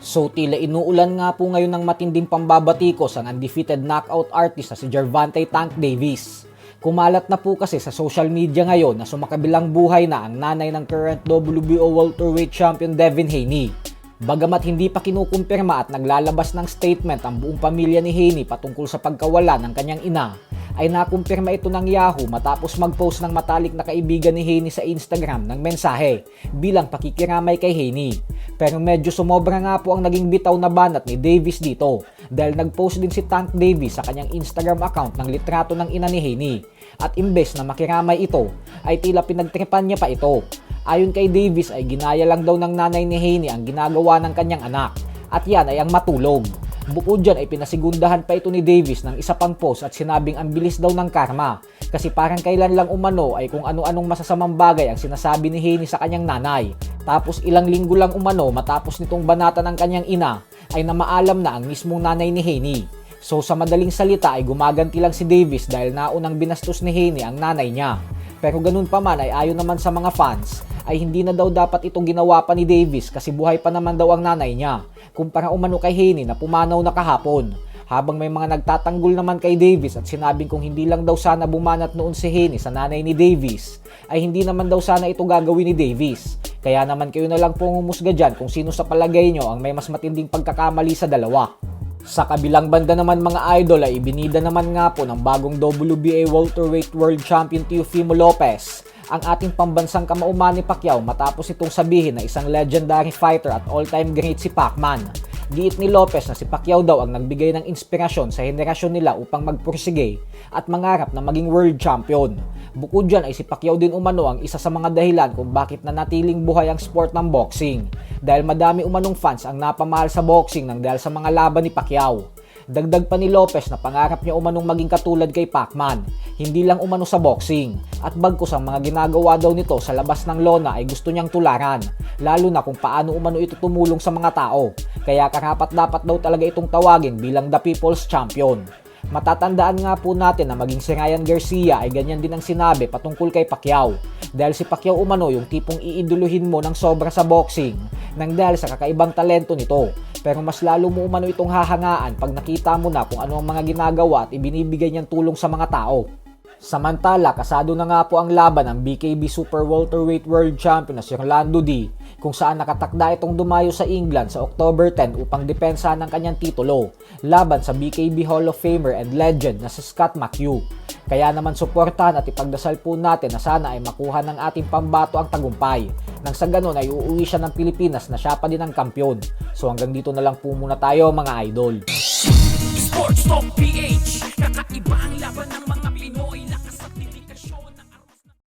So tila inuulan nga po ngayon ng matinding pambabatikos ang undefeated knockout artist na si Gervonta Tank Davis. Kumalat na po kasi sa social media ngayon na sumakabilang buhay na ang nanay ng current WBO welterweight champion Devin Haney. Bagamat hindi pa kinukumpirma at naglalabas ng statement ang buong pamilya ni Haney patungkol sa pagkawala ng kanyang ina, ay nakumpirma ito ng Yahoo matapos mag-post ng matalik na kaibigan ni Haney sa Instagram ng mensahe bilang pakikiramay kay Haney. Pero medyo sumobra nga po ang naging bitaw na banat ni Davis dito dahil nag-post din si Tank Davis sa kanyang Instagram account ng litrato ng ina ni Haney. At imbes na makiramay ito, ay tila pinagtripan niya pa ito. Ayon kay Davis ay ginaya lang daw ng nanay ni Haney ang ginagawa ng kanyang anak at yan ay ang matulog. Bukod dyan ay pinasigundahan pa ito ni Davis ng isa pang post at sinabing ang bilis daw ng karma kasi parang kailan lang umano ay kung ano-anong masasamang bagay ang sinasabi ni Haney sa kanyang nanay. Tapos ilang linggo lang umano matapos nitong banata ng kanyang ina ay namaalam na ang mismong nanay ni Haney. So sa madaling salita ay gumaganti lang si Davis dahil naunang binastos ni Haney ang nanay niya. Pero ganun pa man ay ayon naman sa mga fans ay hindi na daw dapat itong ginawa pa ni Davis kasi buhay pa naman daw ang nanay niya kumpara umano kay Haney na pumanaw na kahapon. Habang may mga nagtatanggol naman kay Davis at sinabing kung hindi lang daw sana bumanat noon si Haney sa nanay ni Davis ay hindi naman daw sana ito gagawin ni Davis. Kaya naman kayo na lang pong humusga dyan kung sino sa palagay nyo ang may mas matinding pagkakamali sa dalawa. Sa kabilang banda naman mga idol ay ibinida naman nga po ng bagong WBA welterweight world champion Teofimo Lopez ang ating pambansang kamao Manny Pacquiao matapos itong sabihin na isang legendary fighter at all-time great si Pacman. Giit ni Lopez na si Pacquiao daw ang nagbigay ng inspirasyon sa henerasyon nila upang magpursige at mangarap na maging world champion. Bukod dyan ay si Pacquiao din umano ang isa sa mga dahilan kung bakit nanatiling buhay ang sport ng boxing. Dahil madami umanong fans ang napamahal sa boxing nang dahil sa mga laban ni Pacquiao. Dagdag pa ni Lopez na pangarap niya umanong maging katulad kay Pacman, hindi lang umano sa boxing. At bagkus ang mga ginagawa daw nito sa labas ng lona ay gusto niyang tularan, lalo na kung paano umano ito tumulong sa mga tao. Kaya karapat-dapat daw talaga itong tawagin bilang the People's Champion. Matatandaan nga po natin na maging si Ryan Garcia ay ganyan din ang sinabi patungkol kay Pacquiao. Dahil si Pacquiao umano yung tipong iiduluhin mo ng sobra sa boxing nang dahil sa kakaibang talento nito. Pero mas lalo mo umano itong hahangaan pag nakita mo na kung ano ang mga ginagawa at ibinibigay niyang tulong sa mga tao. Samantala, kasado na nga po ang laban ng BKB Super Welterweight World Champion na si Rolando D kung saan nakatakda itong dumayo sa England sa October 10 upang depensahan ng kanyang titulo laban sa BKB Hall of Famer and legend na si Scott McHugh. Kaya naman suportahan at ipagdasal po natin na sana ay makuha ng ating pambato ang tagumpay. Nang sa ganon ay uuwi siya ng Pilipinas na siya pa din ang kampyon. So hanggang dito na lang po muna tayo mga idol. Sports Talk PH, kakaiba ang laban ng